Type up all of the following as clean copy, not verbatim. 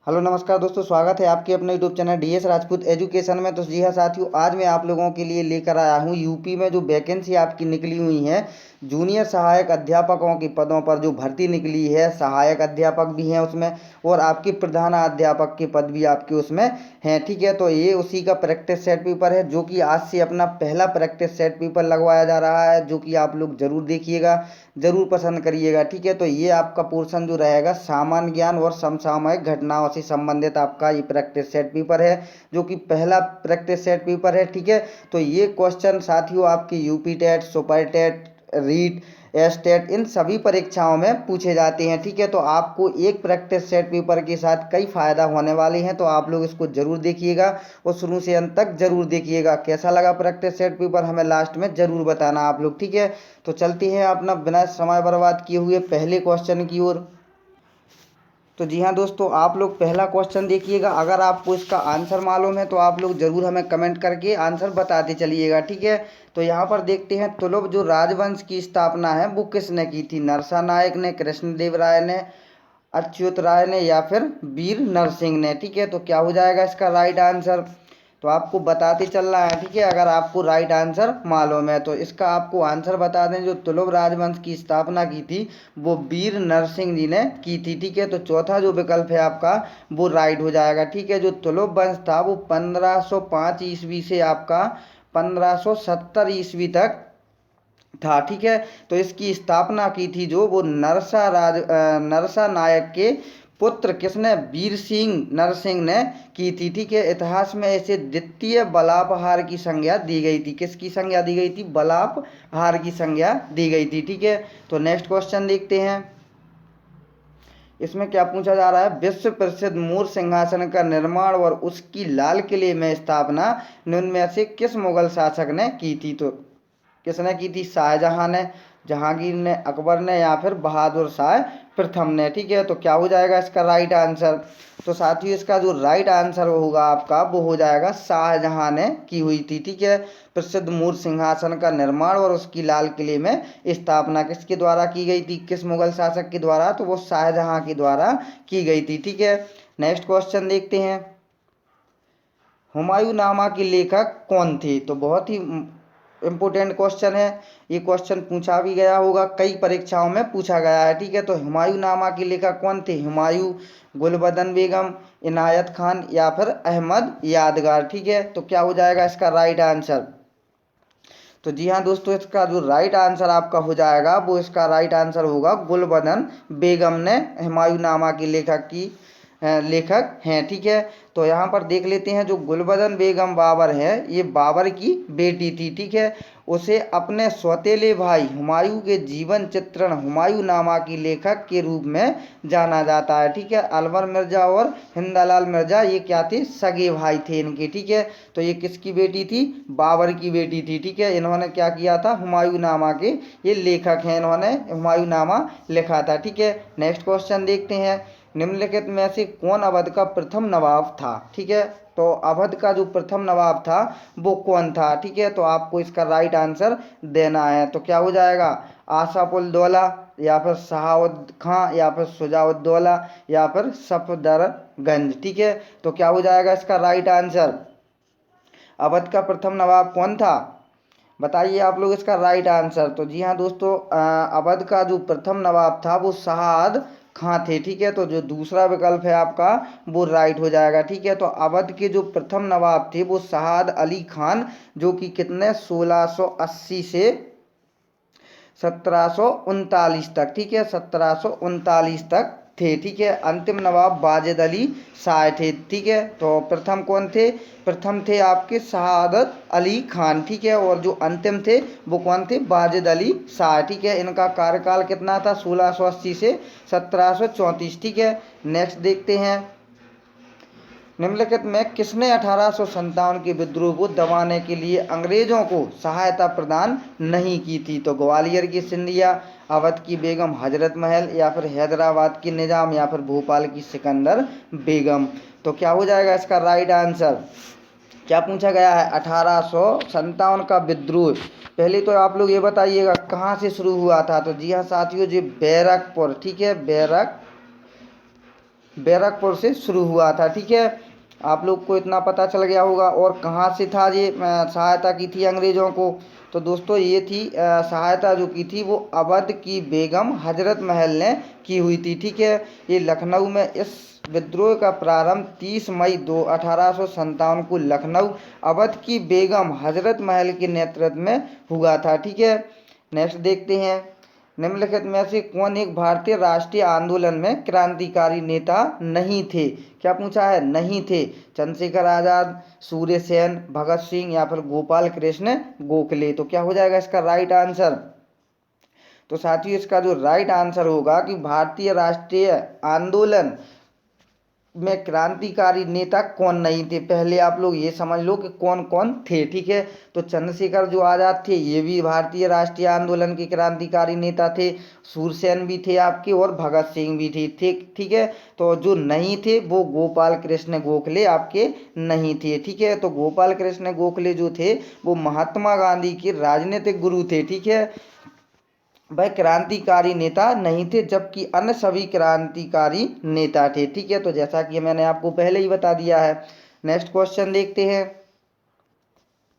Hello नमस्कार दोस्तों, स्वागत है आपके अपने YouTube channel DS Rajput education में। तो जी हाँ साथियों, आज मैं आप लोगों के लिए लेकर आया हूँ यूपी में जो वैकेंसी आपकी निकली हुई है जूनियर सहायक अध्यापकों की पदों पर जो भर्ती निकली है। सहायक अध्यापक भी हैं उसमें और आपकी प्रधानाध्यापक के पद भी आपके उसमें हैं। ठीक है, तो ये उसी का प्रैक्टिस सेट पेपर है जो कि आज से अपना पहला प्रैक्टिस सेट पेपर लगवाया जा रहा है, जो कि आप लोग ज़रूर देखिएगा, ज़रूर पसंद करिएगा। ठीक है, तो ये आपका पोर्शन जो रहेगा सामान्य ज्ञान और समसामयिक घटनाओं से संबंधित आपका ये प्रैक्टिस सेट पेपर है, जो कि पहला प्रैक्टिस सेट पेपर है। ठीक है, तो ये क्वेश्चन साथियों आपके UP TET, super TET, REET, S TET इन सभी परीक्षाओं में पूछे जाते हैं। ठीक है, तो आपको एक प्रैक्टिस सेट पेपर के साथ कई फ़ायदा होने वाले हैं, तो आप लोग इसको ज़रूर देखिएगा और शुरू से अंत तक ज़रूर देखिएगा। कैसा लगा प्रैक्टिस सेट पेपर हमें लास्ट में ज़रूर बताना आप लोग। ठीक है, तो चलते हैं अपना बिना समय बर्बाद किए हुए पहले क्वेश्चन की ओर। तो जी हाँ दोस्तों, आप लोग पहला क्वेश्चन देखिएगा। अगर आपको इसका आंसर मालूम है तो आप लोग ज़रूर हमें कमेंट करके आंसर बताते चलिएगा। ठीक है, तो यहाँ पर देखते हैं, तुलुव जो राजवंश की स्थापना है वो किसने की थी? नरसा नायक ने, कृष्णदेव राय ने, अच्युत राय ने या फिर वीर नरसिंह ने? ठीक है, तो क्या हो जाएगा इसका राइट आंसर? तो आपको बताते चल रहा है। ठीक है, अगर आपको राइट आंसर मालूम है तो इसका आपको आंसर बता दें। जो तुलुव राजवंश की स्थापना की थी वो वीर नरसिंह जी ने की थी। ठीक है, तो चौथा जो विकल्प है आपका वो राइट हो जाएगा। ठीक है, जो तुलुव वंश था वो 1505 ईस्वी से आपका 1570 ईस्वी तक था। ठीक है, तो इसकी स्थापना की थी जो वो नरसा नायक के पुत्र किसने? वीर सिंह नरसिंह ने की थी। ठीक है, इतिहास में इसे द्वितीय बलापहार की संज्ञा दी गई थी। किसकी संज्ञा दी गई थी? बलापहार की संज्ञा दी गई थी। ठीक है, तो नेक्स्ट क्वेश्चन देखते हैं। इसमें क्या पूछा जा रहा है? विश्व प्रसिद्ध मोर सिंहासन का निर्माण और उसकी लाल किले में स्थापना निम्न में से किस मुगल शासक ने की थी? तो किसने की थी? शाहजहां ने, जहांगीर ने, अकबर ने या फिर बहादुर शाह प्रथम ने? ठीक है, तो क्या हो जाएगा इसका राइट आंसर? तो साथियों इसका जो राइट आंसर होगा आपका वो हो जाएगा शाहजहां ने की हुई थी। ठीक है, प्रसिद्ध मोर सिंहासन का निर्माण और उसकी लाल किले में स्थापना किसके द्वारा की गई थी? किस मुगल शासक के द्वारा? तो वो शाहजहां के द्वारा की गई थी। ठीक है, नेक्स्ट क्वेश्चन देखते हैं। हुमायूं नामा के लेखक कौन थे? तो बहुत ही इम्पोर्टेंट क्वेश्चन है। ये क्वेश्चन पूछा भी गया होगा, कई परीक्षाओं में पूछा गया है। ठीक है, तो हुमायूं नामा के लेखक कौन थे? हुमायूं, गुलबदन बेगम, इनायत खान या फिर अहमद यादगार? ठीक है, तो क्या हो जाएगा इसका राइट आंसर? तो जी हाँ दोस्तों, इसका जो राइट आंसर आपका हो जाएगा वो इसका राइट आंसर होगा गुलबदन बेगम ने हुमायूं नामा के लेखक हैं। ठीक है, तो यहाँ पर देख लेते हैं, जो गुलबदन बेगम बाबर है ये बाबर की बेटी थी। ठीक है, उसे अपने सौतेले भाई हुमायूं के जीवन चित्रण हुमायूं नामा की लेखक के रूप में जाना जाता है। ठीक है, अलवर मिर्जा और हिंदालाल मिर्जा ये क्या थे? सगे भाई थे इनके। ठीक है, तो ये किसकी बेटी थी? बाबर की बेटी थी। ठीक है, इन्होंने क्या किया था? हुमायूं नामा के ये लेखक हैं, इन्होंने हुमायूं नामा लिखा था। ठीक है, नेक्स्ट क्वेश्चन देखते हैं। निम्नलिखित में से कौन अवध का प्रथम नवाब था? ठीक है, तो अवध का जो प्रथम नवाब था वो कौन था? ठीक है, तो आपको इसका राइट आंसर देना है। तो क्या हो जाएगा? आसाफुल-दौला या फिर शहाउद खां या फिर शुजाउद्दौला या फिर सफदरगंज? ठीक है, तो क्या हो जाएगा इसका राइट आंसर? अवध का प्रथम नवाब कौन था? बताइए आप लोग इसका राइट आंसर। तो जी हाँ दोस्तों, अवध का जो प्रथम नवाब था वो शहाद खां थे। ठीक है, तो जो दूसरा विकल्प है आपका वो राइट हो जाएगा। ठीक है, तो अवध के जो प्रथम नवाब थे वो शहाद अली खान, जो कि कितने 1680 से 1739 तक। ठीक है, 1739 तक थे। ठीक है, अंतिम नवाब वाजिद अली शाह थे। ठीक है, तो प्रथम कौन थे? प्रथम थे आपके शहादत अली खान। ठीक है, और जो अंतिम थे वो कौन थे? वाजिद अली शाह। ठीक है, इनका कार्यकाल कितना था? 1680 से 1734। ठीक है, नेक्स्ट देखते हैं। निम्नलिखित में किसने 1857 के विद्रोह को दबाने के लिए अंग्रेजों को सहायता प्रदान नहीं की थी? तो ग्वालियर की सिंधिया, अवध की बेगम हजरत महल या फिर हैदराबाद की निजाम या फिर भोपाल की सिकंदर बेगम? तो क्या हो जाएगा इसका राइट आंसर? क्या पूछा गया है? 1857 का विद्रोह पहले तो आप लोग ये बताइएगा कहाँ से शुरू हुआ था? तो जी हाँ साथियों, जी बैरकपुर। ठीक है, बैरकपुर से शुरू हुआ था। ठीक है, आप लोग को इतना पता चल गया होगा। और कहाँ से था ये सहायता की थी अंग्रेज़ों को, तो दोस्तों ये थी सहायता जो की थी वो अवध की बेगम हजरत महल ने की हुई थी। ठीक है, ये लखनऊ में इस विद्रोह का प्रारंभ 30 मई 1857 को लखनऊ अवध की बेगम हजरत महल के नेतृत्व में हुआ था। ठीक है, नेक्स्ट देखते हैं, निम्नलिखित में से कौन एक भारतीय राष्ट्रीय आंदोलन में क्रांतिकारी नेता नहीं थे। क्या पूछा है, नहीं थे। चंद्रशेखर आजाद, सूर्य सेन, भगत सिंह या फिर गोपाल कृष्ण गोखले। तो क्या हो जाएगा इसका राइट आंसर। तो साथियों इसका जो राइट आंसर होगा कि भारतीय राष्ट्रीय आंदोलन में क्रांतिकारी नेता कौन नहीं थे। पहले आप लोग ये समझ लो कि कौन कौन थे। ठीक है, तो चंद्रशेखर जो आज़ाद थे ये भी भारतीय राष्ट्रीय आंदोलन के क्रांतिकारी नेता थे, सूरसेन भी थे आपके, और भगत सिंह भी थे। ठीक ठीक है, तो जो नहीं थे वो गोपाल कृष्ण गोखले आपके नहीं थे। ठीक है, तो गोपाल कृष्ण गोखले जो थे वो महात्मा गांधी के राजनीतिक गुरु थे। ठीक है, वह क्रांतिकारी नेता नहीं थे, जबकि अन्य सभी क्रांतिकारी नेता थे। ठीक है, तो जैसा कि मैंने आपको पहले ही बता दिया है। नेक्स्ट क्वेश्चन देखते हैं,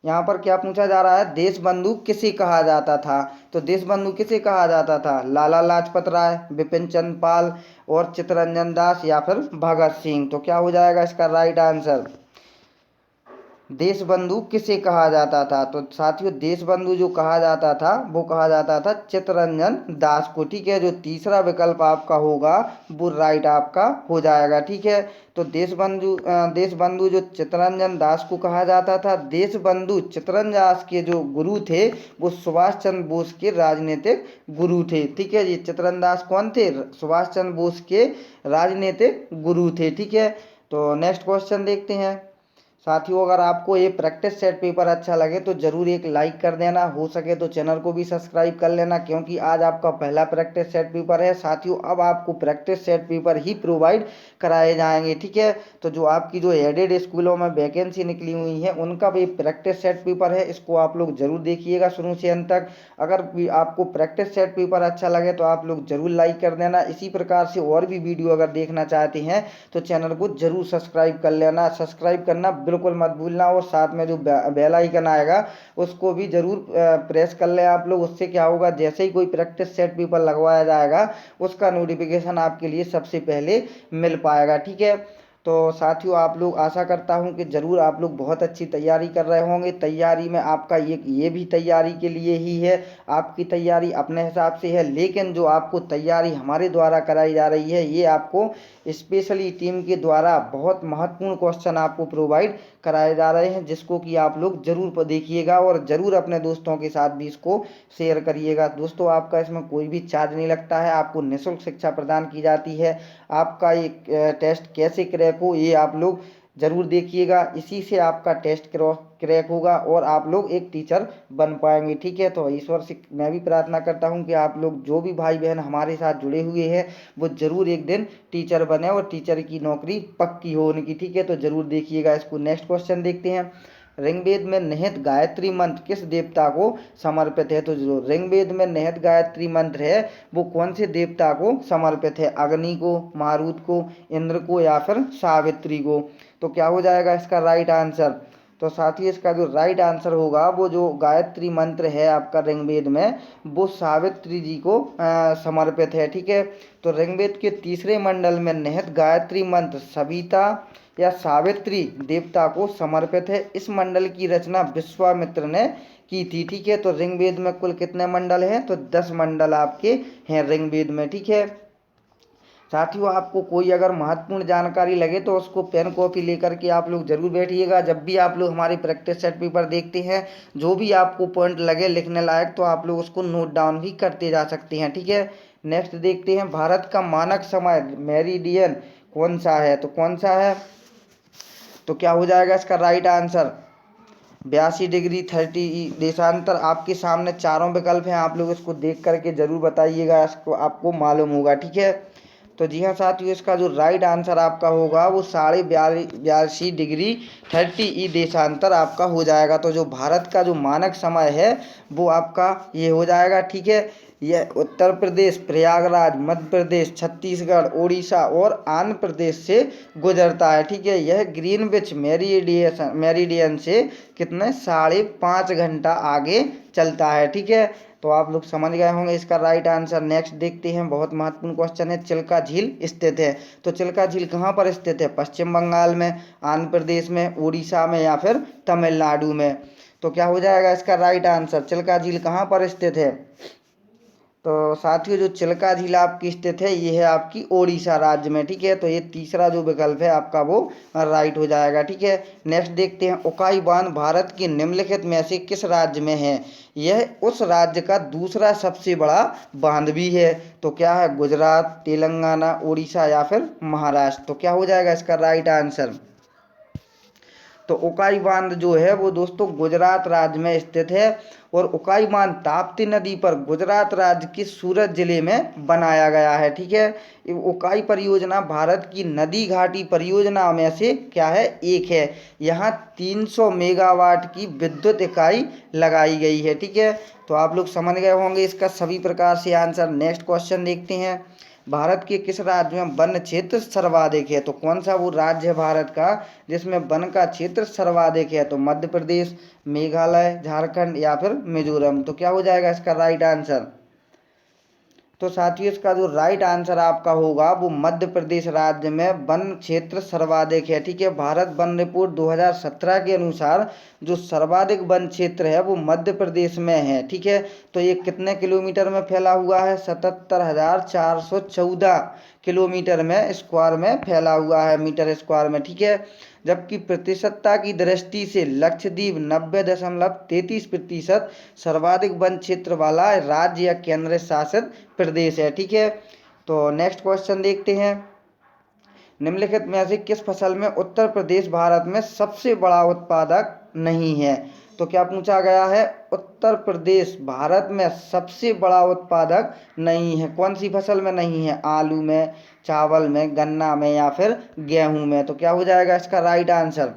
यहाँ पर क्या पूछा जा रहा है, देश बंधु किसे कहा जाता था। तो देश बंधु किसे कहा जाता था, लाला लाजपत राय, बिपिन चंद्र पाल और चित्तरंजन दास या फिर भगत सिंह। तो क्या हो जाएगा इसका राइट आंसर, देश बंधु किसे कहा जाता था। तो साथियों देश बंधु जो कहा जाता था वो कहा जाता था चित्तरंजन दास को। ठीक है, जो तीसरा विकल्प आपका होगा वो राइट आपका हो जाएगा। ठीक है, तो देश बंधु जो चित्तरंजन दास को कहा जाता था। देश बंधु चित्तरंजन दास के जो गुरु थे वो सुभाष चंद्र बोस के राजनीतिक गुरु थे। ठीक है, ये चित्तरंजन दास कौन थे, सुभाष चंद्र बोस के राजनीतिक गुरु थे। ठीक है, तो नेक्स्ट क्वेश्चन देखते हैं। साथियों अगर आपको ये प्रैक्टिस सेट पेपर अच्छा लगे तो ज़रूर एक लाइक कर देना, हो सके तो चैनल को भी सब्सक्राइब कर लेना, क्योंकि आज आपका पहला प्रैक्टिस सेट पेपर है। साथियों अब आपको प्रैक्टिस सेट पेपर ही प्रोवाइड कराए जाएंगे। ठीक है, तो जो आपकी जो एडेड स्कूलों में वैकेंसी निकली हुई है उनका भी प्रैक्टिस सेट पेपर है, इसको आप लोग जरूर देखिएगा शुरू से अंत तक। अगर भी आपको प्रैक्टिस सेट पेपर अच्छा लगे तो आप लोग जरूर लाइक कर देना। इसी प्रकार से और भी वीडियो अगर देखना चाहते हैं तो चैनल को जरूर सब्सक्राइब कर लेना। सब्सक्राइब करना बिल्कुल मत भूलना, और साथ में जो बेल आइकन आएगा उसको भी जरूर प्रेस कर लें आप लोग। उससे क्या होगा, जैसे ही कोई प्रैक्टिस सेट पेपर लगवाया जाएगा उसका नोटिफिकेशन आपके लिए सबसे पहले मिल पाएगा। ठीक है, तो साथियों आप लोग, आशा करता हूं कि ज़रूर आप लोग बहुत अच्छी तैयारी कर रहे होंगे। तैयारी में आपका ये भी तैयारी के लिए ही है, आपकी तैयारी अपने हिसाब से है, लेकिन जो आपको तैयारी हमारे द्वारा कराई जा रही है ये आपको स्पेशली टीम के द्वारा बहुत महत्वपूर्ण क्वेश्चन आपको प्रोवाइड कराए जा रहे हैं, जिसको कि आप लोग जरूर देखिएगा और ज़रूर अपने दोस्तों के साथ भी इसको शेयर करिएगा। दोस्तों आपका इसमें कोई भी चार्ज नहीं लगता है, आपको निःशुल्क शिक्षा प्रदान की जाती है। आपका एक टेस्ट कैसे क्रैक हो ये आप लोग ज़रूर देखिएगा, इसी से आपका टेस्ट क्रैक होगा और आप लोग एक टीचर बन पाएंगे। ठीक है, तो ईश्वर से मैं भी प्रार्थना करता हूं कि आप लोग जो भी भाई बहन हमारे साथ जुड़े हुए हैं वो ज़रूर एक दिन टीचर बने और टीचर की नौकरी पक्की हो उनकी। ठीक है, तो ज़रूर देखिएगा इसको। नेक्स्ट क्वेश्चन देखते हैं, ऋग्वेद में निहित गायत्री मंत्र किस देवता को समर्पित है। तो जो ऋग्वेद में निहित गायत्री मंत्र है वो कौन से देवता को समर्पित है, अग्नि को, मारुत को, इंद्र को या फिर सावित्री को। तो क्या हो जाएगा इसका राइट आंसर। तो साथ ही इसका जो राइट आंसर होगा वो जो गायत्री मंत्र है आपका ऋग्वेद में वो सावित्री जी को समर्पित है। ठीक है, तो ऋग्वेद के तीसरे मंडल में निहित गायत्री मंत्र सविता या सावित्री देवता को समर्पित है। इस मंडल की रचना विश्वामित्र ने की थी। ठीक है, तो ऋग्वेद में कुल कितने मंडल हैं, तो 10 मंडल आपके हैं ऋग्वेद में। ठीक है, साथियों आपको कोई अगर महत्वपूर्ण जानकारी लगे तो उसको पेन कॉपी लेकर के आप लोग जरूर बैठिएगा। जब भी आप लोग हमारे प्रैक्टिस सेट पेपर देखते हैं जो भी आपको पॉइंट लगे लिखने लायक तो आप लोग उसको नोट डाउन भी करते जा सकते हैं। ठीक है, नेक्स्ट देखते हैं, भारत का मानक समय मेरिडियन कौन सा है। तो कौन सा है, तो क्या हो जाएगा इसका राइट आंसर, 82 डिग्री 30 देशांतर। आपके सामने चारों विकल्प हैं, आप लोग इसको देख करके जरूर बताइएगा, इसको आपको मालूम होगा। ठीक है, तो जी हाँ साथियों इसका जो राइट आंसर आपका होगा वो 82.5 डिग्री 30 देशांतर आपका हो जाएगा। तो जो भारत का जो मानक समय है वो आपका ये हो जाएगा। ठीक है, यह उत्तर प्रदेश, प्रयागराज, मध्य प्रदेश, छत्तीसगढ़, उड़ीसा और आंध्र प्रदेश से गुजरता है। ठीक है, यह ग्रीनविच मेरिडियन से कितने 5.5 घंटा आगे चलता है। ठीक है, तो आप लोग समझ गए होंगे इसका राइट आंसर। नेक्स्ट देखते हैं, बहुत महत्वपूर्ण क्वेश्चन है, चिल्का झील स्थित है। तो चिल्का झील कहाँ पर स्थित है? पश्चिम बंगाल में, आंध्र प्रदेश में, उड़ीसा में या फिर तमिलनाडु में। तो क्या हो जाएगा इसका राइट आंसर? चिल्का झील कहाँ पर स्थित है? तो साथियों, जो चिल्का झील आपकी स्थित है ये है आपकी ओडिशा राज्य में। ठीक है, तो ये तीसरा जो विकल्प है आपका वो राइट हो जाएगा। ठीक है, नेक्स्ट देखते हैं, उकाई बांध भारत के निम्नलिखित में से किस राज्य में है? यह उस राज्य का दूसरा सबसे बड़ा बांध भी है। तो क्या है? गुजरात, तेलंगाना, उड़ीसा या फिर महाराष्ट्र। तो क्या हो जाएगा इसका राइट आंसर? तो उकाई बांध जो है वो दोस्तों गुजरात राज्य में स्थित है। और उकाई बांध ताप्ती नदी पर गुजरात राज्य के सूरत जिले में बनाया गया है। ठीक है, ये उकाई परियोजना भारत की नदी घाटी परियोजना में से क्या है? एक है। यहाँ 300 मेगावाट की विद्युत इकाई लगाई गई है। ठीक है, तो आप लोग समझ गए होंगे इसका सभी प्रकार से आंसर। नेक्स्ट क्वेश्चन देखते हैं, भारत के किस राज्य में वन क्षेत्र सर्वाधिक है? तो कौन सा वो राज्य है भारत का जिसमें वन का क्षेत्र सर्वाधिक है? तो मध्य प्रदेश, मेघालय, झारखंड या फिर मिजोरम। तो क्या हो जाएगा इसका राइट आंसर? तो साथियों, इसका जो राइट आंसर आपका होगा वो मध्य प्रदेश राज्य में वन क्षेत्र सर्वाधिक है। ठीक है, भारत वन रिपोर्ट 2017 के अनुसार जो सर्वाधिक वन क्षेत्र है वो मध्य प्रदेश में है। ठीक है, तो ये कितने किलोमीटर में फैला हुआ है? 77,414 किलोमीटर में स्क्वायर में फैला हुआ है, मीटर स्क्वायर में। ठीक है, जबकि प्रतिशतता की दृष्टि से लक्षद्वीप 90.33% सर्वाधिक वन क्षेत्र वाला राज्य या केंद्र शासित प्रदेश है। ठीक है, तो नेक्स्ट क्वेश्चन देखते हैं, निम्नलिखित में से किस फसल में उत्तर प्रदेश भारत में सबसे बड़ा उत्पादक नहीं है? तो क्या पूछा गया है? उत्तर प्रदेश भारत में सबसे बड़ा उत्पादक नहीं है। कौन सी फसल में नहीं है? आलू में, चावल में, गन्ना में या फिर गेहूं में। तो क्या हो जाएगा इसका राइट आंसर?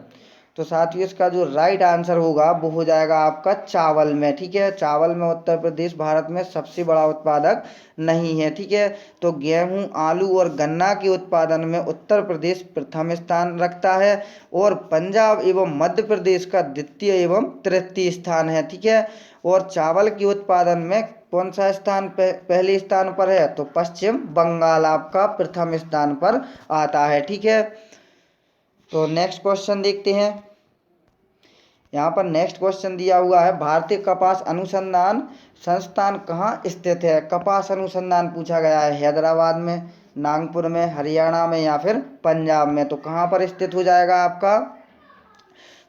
तो साथियों, इसका जो राइट आंसर होगा वो हो जाएगा आपका चावल में। ठीक है, चावल में उत्तर प्रदेश भारत में सबसे बड़ा उत्पादक नहीं है। ठीक है, तो गेहूं, आलू और गन्ना के उत्पादन में उत्तर प्रदेश प्रथम स्थान रखता है और पंजाब एवं मध्य प्रदेश का द्वितीय एवं तृतीय स्थान है। ठीक है, और चावल के उत्पादन में कौन सा स्थान पहले स्थान पर है? तो पश्चिम बंगाल आपका प्रथम स्थान पर आता है। ठीक है, तो नेक्स्ट क्वेश्चन देखते हैं, यहाँ पर नेक्स्ट क्वेश्चन दिया हुआ है, भारतीय कपास अनुसंधान संस्थान कहाँ स्थित है? कपास अनुसंधान पूछा गया है, हैदराबाद में, नागपुर में, हरियाणा में या फिर पंजाब में। तो कहाँ पर स्थित हो जाएगा आपका?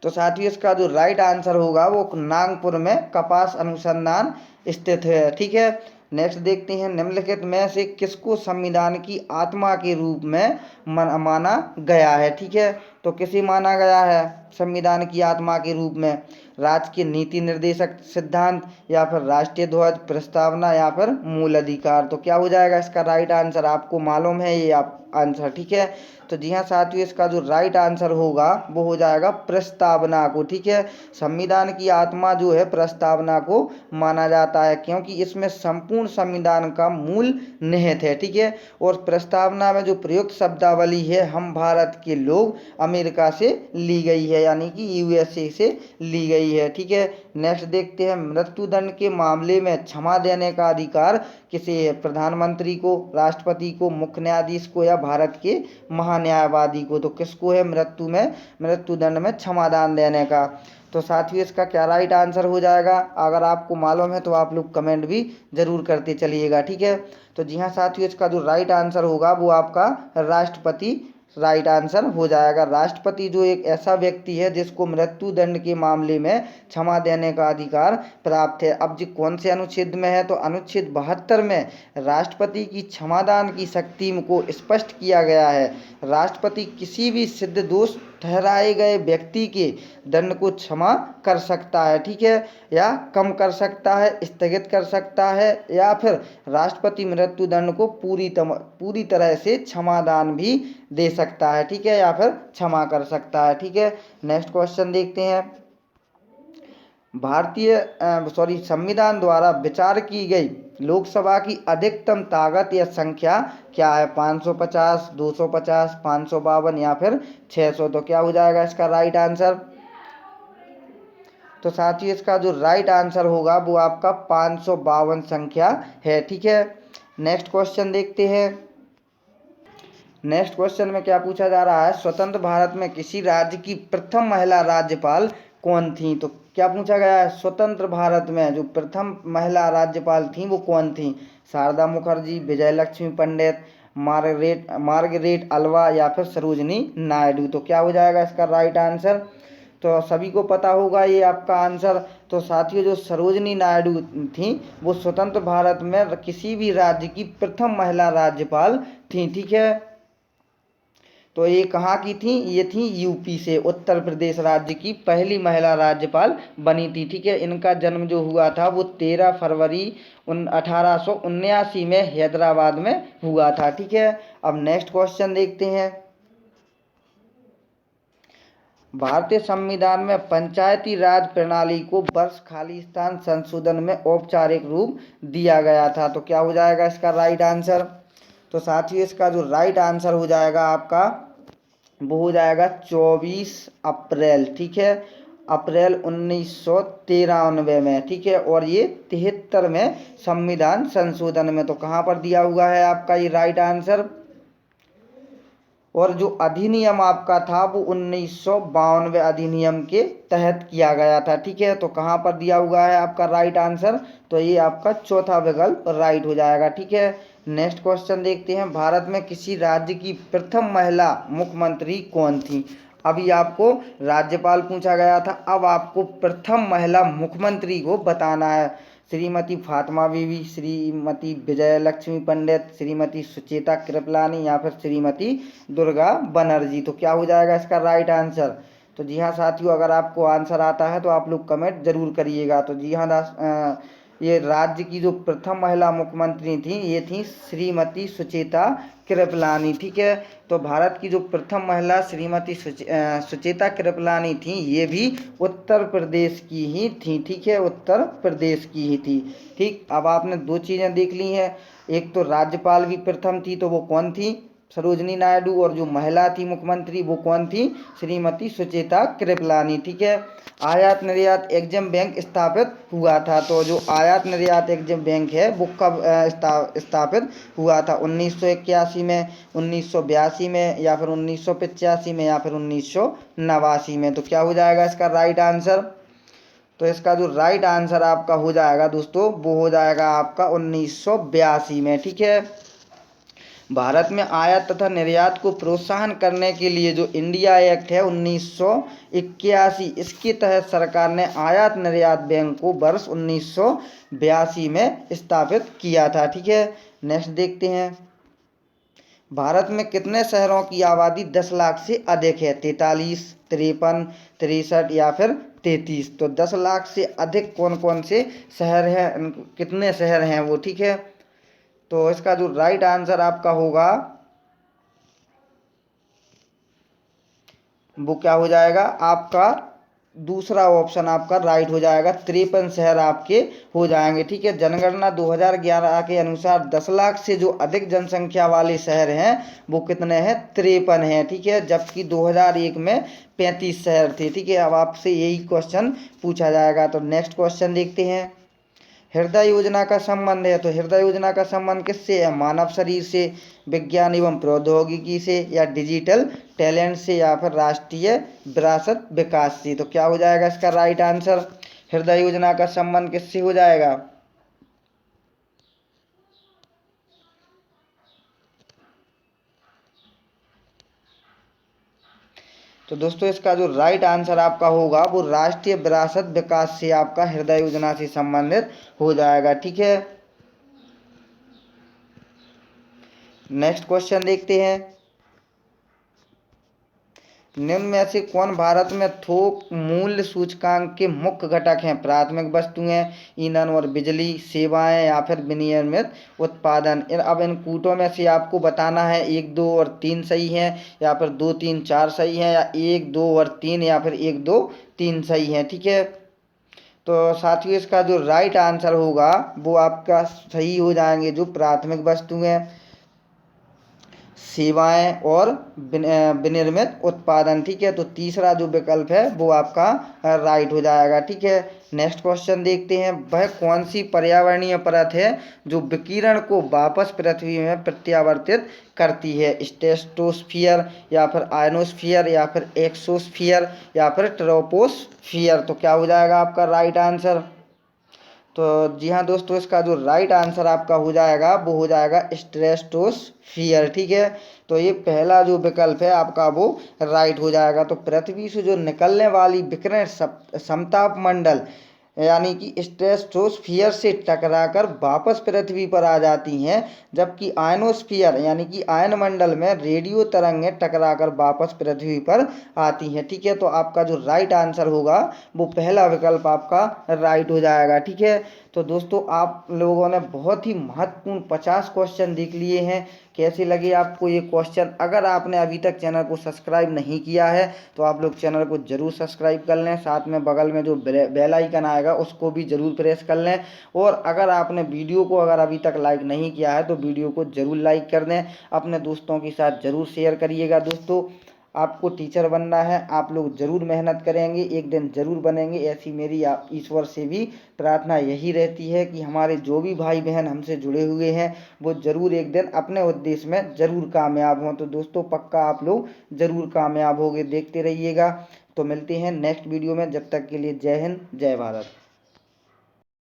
तो साथियों, इसका जो राइट आंसर होगा वो नागपुर में कपास अनुसंधान स्थित है। ठीक है, नेक्स्ट देखते हैं, निम्नलिखित में से किसको संविधान की आत्मा के रूप में माना गया है? ठीक है, तो किसे माना गया है संविधान की आत्मा के रूप में? राज्य के नीति निर्देशक सिद्धांत या फिर राष्ट्रीय ध्वज, प्रस्तावना या फिर मूल अधिकार। तो क्या हो जाएगा इसका राइट आंसर? आपको मालूम है ये आप आंसर? ठीक है, तो जी हाँ साथियों, इसका जो राइट आंसर होगा वो हो जाएगा प्रस्तावना को। ठीक है, संविधान की आत्मा जो है प्रस्तावना को माना जाता है क्योंकि इसमें संपूर्ण संविधान का मूल निहित है। ठीक है, और प्रस्तावना में जो प्रयुक्त शब्दावली है हम भारत के लोग अमेरिका से ली गई है, यानी कि यूएसए से ली गई है। ठीक है, नेक्स्ट देखते हैं, मृत्युदंड के मामले में क्षमा देने का अधिकार किसे है? प्रधानमंत्री को, राष्ट्रपति को, मुख्य न्यायाधीश को या भारत के महान्यायवादी को। तो किसको है मृत्युदंड में क्षमादान देने का? तो साथियों, इसका क्या राइट आंसर हो जाएगा? अगर आपको मालूम है तो आप लोग कमेंट भी जरूर करते चलिएगा। ठीक है, तो जी हाँ साथियों, इसका जो राइट आंसर होगा वो आपका राष्ट्रपति राइट आंसर हो जाएगा। राष्ट्रपति जो एक ऐसा व्यक्ति है जिसको मृत्यु दंड के मामले में क्षमा देने का अधिकार प्राप्त है। अब जी कौन से अनुच्छेद में है? तो अनुच्छेद 72 में राष्ट्रपति की क्षमादान की शक्ति को स्पष्ट किया गया है। राष्ट्रपति किसी भी सिद्ध दोष ठहराए गए व्यक्ति के दंड को क्षमा कर सकता है। ठीक है, या कम कर सकता है, स्थगित कर सकता है या फिर राष्ट्रपति मृत्यु दंड को पूरी तरह से क्षमादान भी दे सकता है। ठीक है, या फिर क्षमा कर सकता है। ठीक है, नेक्स्ट क्वेश्चन देखते हैं, संविधान द्वारा विचार की गई लोकसभा की अधिकतम ताकत या संख्या क्या है? 550, 250, 552 या फिर 600। तो क्या हो जाएगा इसका राइट आंसर? तो साथियों इसका जो राइट आंसर होगा वो आपका 552 संख्या है। ठीक है, नेक्स्ट क्वेश्चन देखते हैं। नेक्स्ट क्वेश्चन में क्या पूछा जा रहा है? स्वतंत्र भारत में किसी राज्य की प्रथम महिला राज्यपाल कौन थी? तो क्या पूछा गया है? स्वतंत्र भारत में जो प्रथम महिला राज्यपाल थी वो कौन थी? शारदा मुखर्जी, विजय लक्ष्मी पंडित, मार्गरेट अल्वा या फिर सरोजनी नायडू। तो क्या हो जाएगा इसका राइट आंसर? तो सभी को पता होगा ये आपका आंसर। तो साथियों जो सरोजनी नायडू थी वो स्वतंत्र भारत में किसी भी राज्य की प्रथम महिला राज्यपाल थी। ठीक है, तो ये कहाँ की थी? ये थी यूपी से, उत्तर प्रदेश राज्य की पहली महिला राज्यपाल बनी थी। ठीक है, इनका जन्म जो हुआ था वो 13 फरवरी 1879 में हैदराबाद में हुआ था। ठीक है, अब नेक्स्ट क्वेश्चन देखते हैं। भारतीय संविधान में पंचायती राज प्रणाली को वर्ष खालिस्तान संशोधन में औपचारिक रूप दिया गया था। तो क्या हो जाएगा इसका राइट आंसर? तो साथियों इसका जो राइट आंसर हो जाएगा आपका वो हो जाएगा 24 अप्रैल। ठीक है, अप्रैल 1993 में। ठीक है, और ये 73 में संविधान संशोधन में। तो कहाँ पर दिया हुआ है आपका ये राइट आंसर? और जो अधिनियम आपका था वो 1992 अधिनियम के तहत किया गया था। ठीक है, तो कहाँ पर दिया हुआ है आपका राइट आंसर? तो ये आपका चौथा विकल्प राइट हो जाएगा। ठीक है, नेक्स्ट क्वेश्चन देखते हैं। भारत में किसी राज्य की प्रथम महिला मुख्यमंत्री कौन थी? अभी आपको राज्यपाल पूछा गया था, अब आपको प्रथम महिला मुख्यमंत्री को बताना है। श्रीमती फातिमा बीवी, श्रीमती विजय लक्ष्मी पंडित, श्रीमती सुचेता कृपलानी या फिर श्रीमती दुर्गा बनर्जी। तो क्या हो जाएगा इसका राइट आंसर? तो जी हाँ साथियों, अगर आपको आंसर आता है तो आप लोग कमेंट जरूर करिएगा। तो जी हाँ ये राज्य की जो प्रथम महिला मुख्यमंत्री थी ये थी श्रीमती सुचेता कृपलानी। ठीक है, तो भारत की जो प्रथम महिला श्रीमती सुचेता कृपलानी थी ये भी उत्तर प्रदेश की ही थी। ठीक है, उत्तर प्रदेश की ही थी। ठीक, अब आपने दो चीज़ें देख ली हैं, एक तो राज्यपाल भी प्रथम थी तो वो कौन थी? सरोजनी नायडू, और जो महिला थी मुख्यमंत्री वो कौन थी? श्रीमती सुचेता कृपलानी। ठीक है, आयात निर्यात एग्जिम बैंक स्थापित हुआ था। तो जो आयात निर्यात एग्जिम बैंक है वो कब स्थापित हुआ था? 1981 में, 1982 में या फिर 1985 में या फिर 1989 में। तो क्या हो जाएगा इसका राइट आंसर? तो इसका जो राइट आंसर आपका हो जाएगा दोस्तों वो हो जाएगा आपका 1982 में। ठीक है, भारत में आयात तथा निर्यात को प्रोत्साहन करने के लिए जो इंडिया एक्ट है 1981, इसके तहत सरकार ने आयात निर्यात बैंक को वर्ष 1982 में स्थापित किया था। ठीक है, नेक्स्ट देखते हैं। भारत में कितने शहरों की आबादी 10 लाख से अधिक है? 43, 53, 63 या फिर 33। तो 10 लाख से अधिक कौन कौन से शहर हैं, कितने शहर हैं वो? ठीक है, तो इसका जो राइट आंसर आपका होगा वो क्या हो जाएगा? आपका दूसरा ऑप्शन आपका राइट हो जाएगा, 53 शहर आपके हो जाएंगे। ठीक है, जनगणना 2011 के अनुसार 10 लाख से जो अधिक जनसंख्या वाले शहर हैं वो कितने हैं? 53 हैं। ठीक है, जबकि 2001 में 35 शहर थे। ठीक है, अब आपसे यही क्वेश्चन पूछा जाएगा। तो नेक्स्ट क्वेश्चन देखते हैं। हृदय योजना का संबंध है, तो हृदय योजना का संबंध किससे है? मानव शरीर से, विज्ञान एवं प्रौद्योगिकी से, या डिजिटल टैलेंट से, या फिर राष्ट्रीय विरासत विकास से। तो क्या हो जाएगा इसका राइट आंसर? हृदय योजना का संबंध किससे हो जाएगा? तो दोस्तों इसका जो राइट आंसर आपका होगा वो राष्ट्रीय विरासत विकास से आपका हृदय योजना से संबंधित हो जाएगा। ठीक है, नेक्स्ट क्वेश्चन देखते हैं। निम्न में से कौन भारत में थोक मूल्य सूचकांक के मुख्य घटक हैं? प्राथमिक वस्तुएं, ईंधन और बिजली, सेवाएं या फिर विनिर्मित उत्पादन। अब इन कूटों में से आपको बताना है 1, 2 और 3 सही है, या फिर 2, 3, 4 सही है, या 1, 2 और 3 या फिर 1, 2, 3 सही है। ठीक है, तो साथियों इसका जो राइट आंसर होगा वो आपका सही हो जाएंगे जो प्राथमिक वस्तुएं, सेवाएं और विनिर्मित उत्पादन। ठीक है, तो तीसरा जो विकल्प है वो आपका राइट हो जाएगा। ठीक है, नेक्स्ट क्वेश्चन देखते हैं। वह कौन सी पर्यावरणीय परत है जो विकिरण को वापस पृथ्वी में प्रत्यावर्तित करती है? स्ट्रेटोस्फियर या फिर आयनोस्फियर या फिर एक्सोस्फियर या फिर ट्रोपोस्फियर? तो क्या हो जाएगा आपका राइट आंसर? तो जी हाँ दोस्तों, इसका जो राइट आंसर आपका हो जाएगा वो हो जाएगा स्ट्रेटोस्फियर। ठीक है, तो ये पहला जो विकल्प है आपका वो राइट हो जाएगा। तो पृथ्वी से जो निकलने वाली विकिरण समताप मंडल यानी कि स्ट्रेटोस्फियर से टकराकर वापस पृथ्वी पर आ जाती हैं, जबकि आयनोस्फियर यानी कि आयन मंडल में रेडियो तरंगें टकराकर वापस पृथ्वी पर आती हैं। ठीक है, तो आपका जो राइट आंसर होगा वो पहला विकल्प आपका राइट हो जाएगा। ठीक है, तो दोस्तों आप लोगों ने बहुत ही महत्वपूर्ण 50 क्वेश्चन देख लिए हैं। कैसे लगे आपको ये क्वेश्चन? अगर आपने अभी तक चैनल को सब्सक्राइब नहीं किया है तो आप लोग चैनल को जरूर सब्सक्राइब कर लें, साथ में बगल में जो बेल आइकन आएगा उसको भी जरूर प्रेस कर लें। और अगर आपने वीडियो को अगर अभी तक लाइक नहीं किया है तो वीडियो को जरूर लाइक कर दें, अपने दोस्तों के साथ जरूर शेयर करिएगा। दोस्तों आपको टीचर बनना है, आप लोग जरूर मेहनत करेंगे, एक दिन जरूर बनेंगे, ऐसी मेरी आप ईश्वर से भी प्रार्थना यही रहती है कि हमारे जो भी भाई बहन हमसे जुड़े हुए हैं वो जरूर एक दिन अपने उद्देश्य में जरूर कामयाब हों। तो दोस्तों पक्का आप लोग जरूर कामयाब होंगे, देखते रहिएगा। तो मिलते हैं नेक्स्ट वीडियो में, जब तक के लिए जय हिंद जय भारत।